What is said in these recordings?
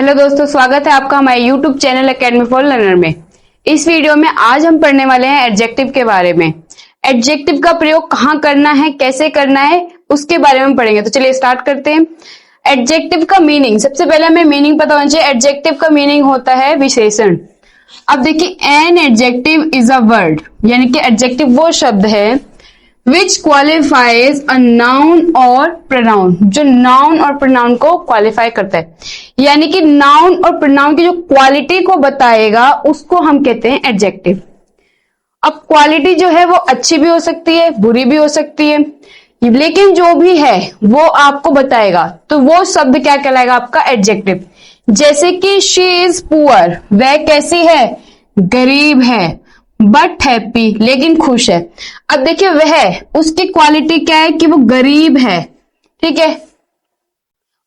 Hello दोस्तों, स्वागत है आपका हमारे YouTube channel academy for learner में। इस वीडियो में आज हम पढ़ने वाले हैं एडजेक्टिव के बारे में। एडजेक्टिव का प्रयोग कहाँ करना है, कैसे करना है, उसके बारे में हम पढ़ेंगे। तो चलिए स्टार्ट करते हैं। एडजेक्टिव का मीनिंग, सबसे पहले हमें मीनिंग पता होना चाहिए। एडजेक्टिव का मीनिंग होता है विशेषण। अब देखिए, an adjective is a word, यानी कि एडजेक्टिव वो शब्द है विच क्वालिफाइज अ नाउन और प्रोनाउन, जो नाउन और प्रोनाउन को क्वालिफाई करता है, यानी कि नाउन और प्रोनाउन की जो क्वालिटी को बताएगा उसको हम कहते हैं एडजेक्टिव। अब क्वालिटी जो है वो अच्छी भी हो सकती है, बुरी भी हो सकती है, लेकिन जो भी है वो आपको बताएगा, तो वो शब्द क्या कहलाएगा आपका एडजेक्टिव। जैसे कि शी इज पुअर, वह कैसी है, गरीब है, बट हैप्पी, लेकिन खुश है। अब देखिए, वह, उसकी क्वालिटी क्या है कि वो गरीब है, ठीक है,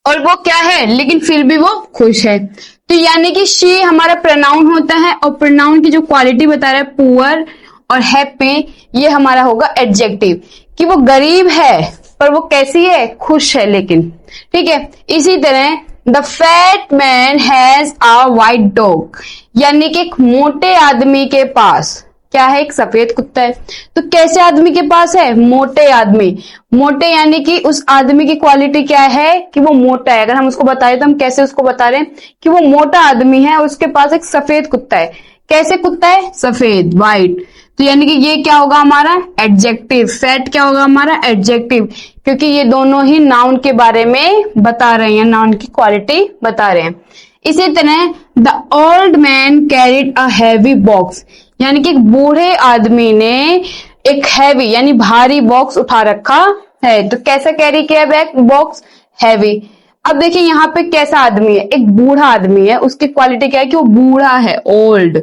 और वो क्या है, लेकिन फिर भी वो खुश है। तो यानी कि शी हमारा प्रोनाउन होता है, और प्रोनाउन की जो क्वालिटी बता रहा है पुअर और हैप्पी, ये हमारा होगा एडजेक्टिव, कि वो गरीब है पर वो कैसी है, खुश है, लेकिन, ठीक है। इसी तरह the fat man has a white dog, यानी कि एक मोटे आदमी के पास क्या है, एक सफेद कुत्ता है। तो कैसे आदमी के पास है, मोटे आदमी। मोटे यानी कि उस आदमी की क्वालिटी क्या है कि वो मोटा है। अगर हम उसको बताए तो हम कैसे उसको बता रहे हैं कि वो मोटा आदमी है और उसके पास एक सफेद कुत्ता है। कैसे कुत्ता है, सफेद, व्हाइट। तो यानी कि ये क्या होगा हमारा एडजेक्टिव। फैट क्या होगा हमारा एडजेक्टिव, क्योंकि ये दोनों ही नाउन के बारे में बता रहे हैं, नाउन की क्वालिटी बता रहे हैं। इसी तरह the old man carried a heavy box, यानी कि एक बूढ़े आदमी ने एक हैवी यानी भारी बॉक्स उठा रखा है। तो कैसा कैरी किया बैग बॉक्स, हैवी। अब देखिए यहाँ पे कैसा आदमी है, एक बूढ़ा आदमी है, उसकी क्वालिटी क्या है कि वो बूढ़ा है, ओल्ड,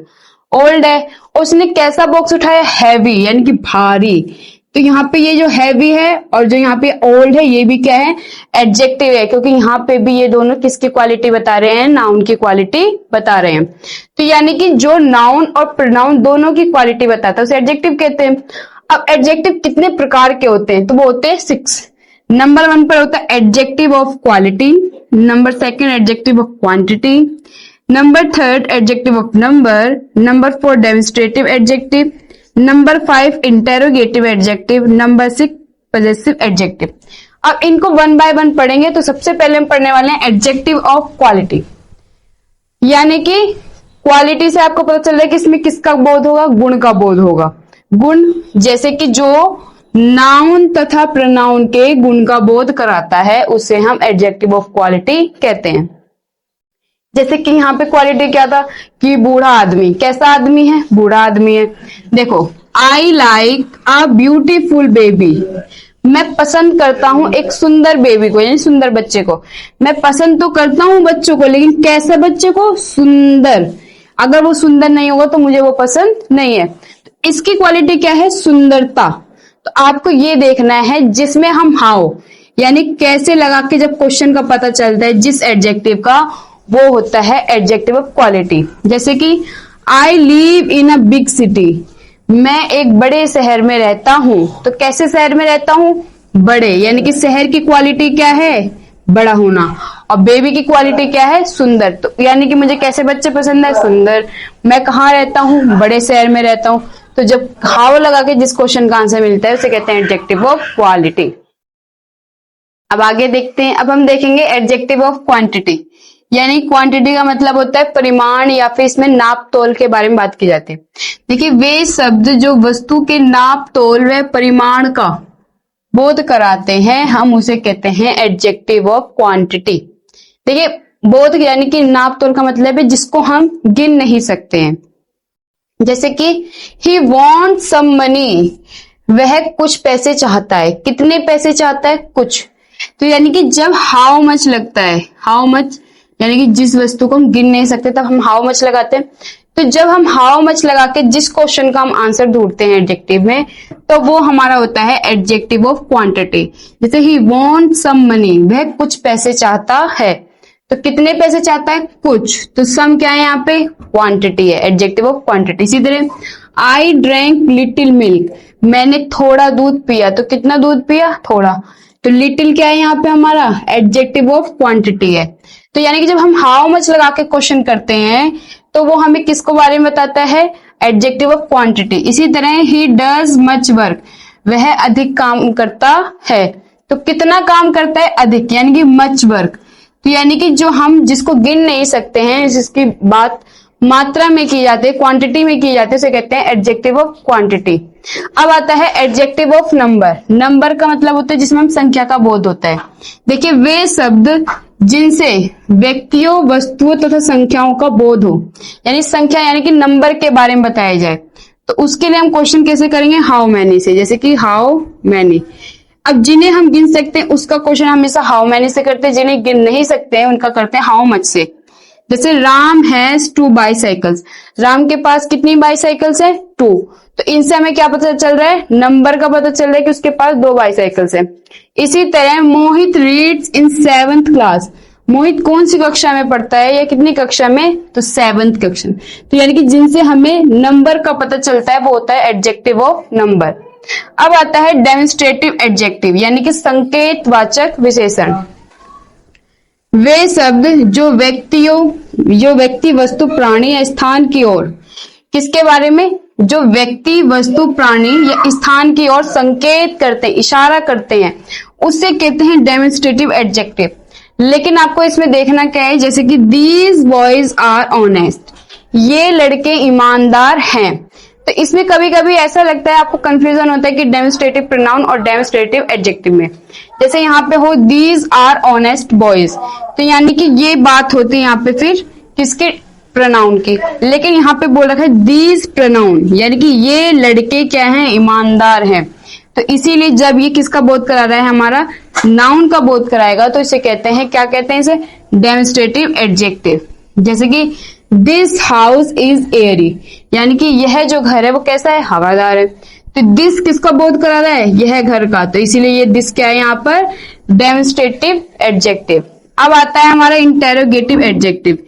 ओल्ड है, और उसने कैसा बॉक्स उठाया, हैवी, यानी कि भारी। तो यहाँ पे ये जो हैवी है और जो यहाँ पे ओल्ड है, ये भी क्या है, एडजेक्टिव है, क्योंकि यहाँ पे भी ये दोनों किसकी क्वालिटी बता रहे हैं, नाउन की क्वालिटी बता रहे हैं। तो यानी कि जो नाउन और प्रोनाउन दोनों की क्वालिटी बताता है उसे एडजेक्टिव कहते हैं। अब एडजेक्टिव कितने प्रकार के होते हैं, तो वो होते हैं 6। नंबर 1 पर होता है adjective of quality, number 2 adjective of quantity, number 3 adjective of number, number 4 demonstrative adjective, number 5 interrogative adjective, number 6 possessive adjective. अब इनको 1 बाय 1 पढ़ेंगे। तो सबसे पहले हम पढ़ने वाले हैं एडजेक्टिव ऑफ क्वालिटी, यानी कि क्वालिटी से आपको पता चल रहा है कि इसमें किसका बोध होगा, गुण का बोध होगा। गुण जैसे कि जो नाउन तथा प्रोनाउन के गुण का बोध कराता है उसे हम एडजेक्टिव ऑफ क्वालिटी कहते हैं। जैसे कि यहाँ पे क्वालिटी क्या था कि बूढ़ा आदमी, कैसा आदमी है, बूढ़ा आदमी है। देखो, I like a beautiful baby, मैं पसंद करता हूं एक सुंदर बेबी को, यानी सुंदर बच्चे को। मैं पसंद तो करता हूं बच्चों को, लेकिन कैसे बच्चे को, सुंदर। अगर वो सुंदर नहीं होगा तो मुझे वो पसंद नहीं है। तो इसकी क्वालिटी क्या है, सुंदरता। तो आपको ये देखना है जिसमें हम हाउ यानी कैसे लगा के जब क्वेश्चन का पता चलता है जिस एडजेक्टिव का, वो होता है एडजेक्टिव ऑफ क्वालिटी। जैसे कि I live in a big city, मैं एक बड़े शहर में रहता हूं। तो कैसे शहर में रहता हूं, बड़े, यानी कि शहर की क्वालिटी क्या है, बड़ा होना, और बेबी की क्वालिटी क्या है, सुंदर। तो यानी कि मुझे कैसे बच्चे पसंद है, सुंदर। मैं कहाँ रहता हूं, बड़े शहर में रहता हूं। तो जब हाउ लगा के जिस क्वेश्चन का आंसर मिलता है उसे कहते हैं एडजेक्टिव ऑफ क्वालिटी। अब आगे देखते हैं। अब हम देखेंगे एडजेक्टिव ऑफ क्वांटिटी, यानी क्वांटिटी का मतलब होता है परिमाण, या फिर इसमें नाप तोल के बारे में बात की जाती है। देखिए, वे शब्द जो वस्तु के नाप तोल व परिमाण का बोध कराते हैं हम उसे कहते हैं एडजेक्टिव ऑफ क्वांटिटी। देखिए, बोध यानी कि नाप तोल का मतलब है जिसको हम गिन नहीं सकते हैं। जैसे कि ही वॉन्ट सम मनी, वह कुछ पैसे चाहता है। कितने पैसे चाहता है, कुछ। तो यानी कि जब हाउ मच लगता है, हाउ मच यानी कि जिस वस्तु को हम गिन नहीं सकते तब हम हाउ मच लगाते हैं। तो जब हम हाउ मच लगा के जिस क्वेश्चन का हम आंसर ढूंढते हैं एडजेक्टिव में, तो वो हमारा होता है एडजेक्टिव ऑफ क्वांटिटी। जैसे ही वॉन्ट सम मनी, वह कुछ पैसे चाहता है। तो कितने पैसे चाहता है, कुछ। तो सम क्या है यहाँ पे, क्वांटिटी है, एडजेक्टिव ऑफ क्वांटिटी। इसी तरह आई ड्रैंक लिटिल मिल्क, मैंने थोड़ा दूध पिया। तो कितना दूध पिया, थोड़ा। तो लिटिल क्या है यहाँ पे हमारा एडजेक्टिव ऑफ क्वांटिटी है। तो तो यानी कि जब हम हाउ मच लगा के क्वेश्चन करते हैं तो वो हमें किसको बारे में बताता है, एडजेक्टिव ऑफ क्वांटिटी। इसी तरह ही डज मच वर्क, वह अधिक काम करता है। तो कितना काम करता है, अधिक, यानी कि मच वर्क। तो यानी कि जो हम जिसको गिन नहीं सकते हैं, जिसकी बात मात्रा में की जाती है, क्वांटिटी में की जाती है, उसे कहते हैं एडजेक्टिव ऑफ क्वांटिटी। अब आता है एडजेक्टिव ऑफ नंबर। नंबर का मतलब होता है जिसमें हम संख्या का बोध होता है। देखिए, वे शब्द जिनसे व्यक्तियों, वस्तुओं तथा संख्याओं का बोध हो, यानी संख्या यानी कि नंबर के बारे में बताया जाए, तो उसके लिए हम क्वेश्चन कैसे करेंगे, हाउ मैनी से। जैसे कि हाउ मैनी। अब जिन्हें हम गिन सकते हैं उसका क्वेश्चन हमेशा हाउ मैनी से करते हैं, जिन्हें गिन नहीं सकते हैं उनका करते हैं हाउ मच से। जैसे राम हैज 2 बाईसाइकिल्स, राम के पास कितनी बाईसाइकिल्स है, 2। तो इनसे हमें क्या पता चल रहा है, नंबर का पता चल रहा है कि उसके पास 2 बाईसाइकिल्स है। इसी तरह मोहित रीड्स इन 7th क्लास, मोहित कौन सी कक्षा में पढ़ता है या कितनी कक्षा में, तो 7th कक्षा। तो यानी कि जिनसे हमें नंबर का पता चलता है वो होता है एडजेक्टिव ऑफ नंबर। अब आता है डेमोन्स्ट्रेटिव एडजेक्टिव, यानी कि संकेतवाचक विशेषण। वे शब्द जो व्यक्ति, वस्तु, प्राणी या स्थान की ओर, किसके बारे में, जो व्यक्ति, वस्तु, प्राणी या स्थान की ओर संकेत करते हैं, इशारा करते हैं, उससे कहते हैं डेमोन्स्ट्रेटिव एडजेक्टिव। लेकिन आपको इसमें देखना क्या है, जैसे कि दीज बॉयज आर ऑनेस्ट, ये लड़के ईमानदार हैं। तो इसमें कभी कभी ऐसा लगता है, आपको कंफ्यूजन होता है कि डेमोन्स्ट्रेटिव प्रोनाउन और डेमोन्स्ट्रेटिव एडजेक्टिव में। जैसे यहाँ पे हो दीज आर ऑनेस्ट बॉयज, तो यानी कि ये बात होती है यहाँ पे फिर किसके, प्रोनाउन की। लेकिन यहाँ पे बोल रखा है दीज प्रोनाउन, यानी कि ये लड़के क्या हैं, ईमानदार हैं। तो इसीलिए जब ये किसका बोध करा रहा है, हमारा नाउन का बोध कराएगा, तो इसे कहते हैं, क्या कहते हैं इसे, डेमोन्स्ट्रेटिव एडजेक्टिव। जैसे कि दिस हाउस इज एयरी, यानी कि यह जो घर है वो कैसा है, हवादार है। तो दिस किसका बोध करा रहा है, यह घर का, तो इसीलिए ये दिस क्या है यहाँ पर, डेमोन्स्ट्रेटिव एडजेक्टिव। अब आता है हमारा इंटेरोगेटिव एडजेक्टिव।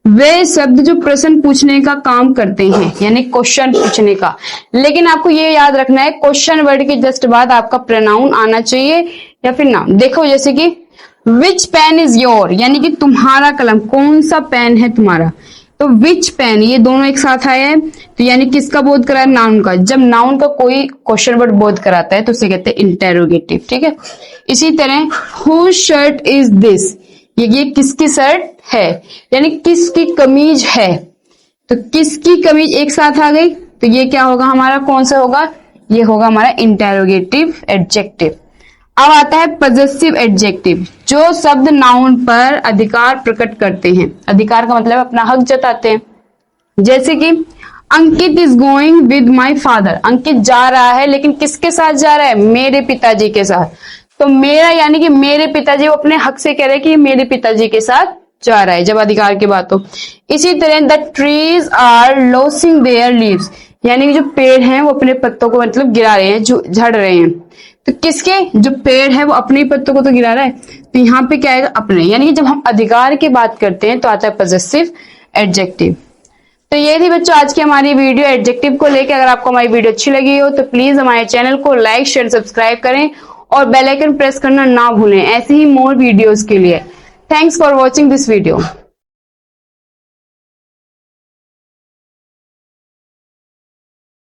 वे शब्द जो प्रश्न पूछने का काम करते हैं, यानी क्वेश्चन पूछने का। लेकिन आपको ये याद रखना है, क्वेश्चन वर्ड के जस्ट बाद आपका प्रोनाउन आना चाहिए या फिर नाउन। देखो जैसे कि विच पेन इज योर, यानी कि तुम्हारा कलम, कौन सा पेन है तुम्हारा। तो विच पेन, ये दोनों एक साथ आए हैं, तो यानी किसका बोध करा है, नाउन का। जब नाउन का कोई क्वेश्चन वर्ड बोध कराता है तो उसे कहते हैं इंटेरोगेटिव, ठीक है। इसी तरह हुज शर्ट इज दिस, ये किसकी शर्ट है, यानी किसकी कमीज है। तो किसकी कमीज एक साथ आ गई, तो ये क्या होगा हमारा, कौन सा होगा, ये होगा हमारा इंटेरोगेटिव एडजेक्टिव। अब आता है पजेसिव एडजेक्टिव, जो शब्द नाउन पर अधिकार प्रकट करते हैं। अधिकार का मतलब अपना हक जताते हैं। जैसे कि Ankit is going with my father, Ankit जा रहा है, लेकिन किसके साथ जा रहा है, मेरे पिताजी के साथ। तो मेरा यानी कि मेरे पिताजी, वो अपने हक से कह रहे हैं कि मेरे पिताजी के साथ जा रहा है, जब अधिकार की बात हो। इसी तरह the trees are losing their leaves, यानी कि जो पेड़ हैं वो अपने पत्तों को मतलब गिरा रहे हैं, जो झड़ रहे हैं। तो किसके, जो पेड़ है वो अपने पत्तों को तो गिरा रहा है, तो यहाँ पे क्या आएगा, अपने। यानी कि जब हम अधिकार की बात करते हैं तो आता है पजेसिव एडजेक्टिव। तो ये थी बच्चों आज की हमारी वीडियो एडजेक्टिव को लेकर। अगर आपको हमारी वीडियो अच्छी लगी हो तो प्लीज हमारे चैनल को लाइक, शेयर, सब्सक्राइब करें और बेल आइकन प्रेस करना ना भूलें ऐसे ही मोर वीडियोस के लिए। Thanks for watching this video.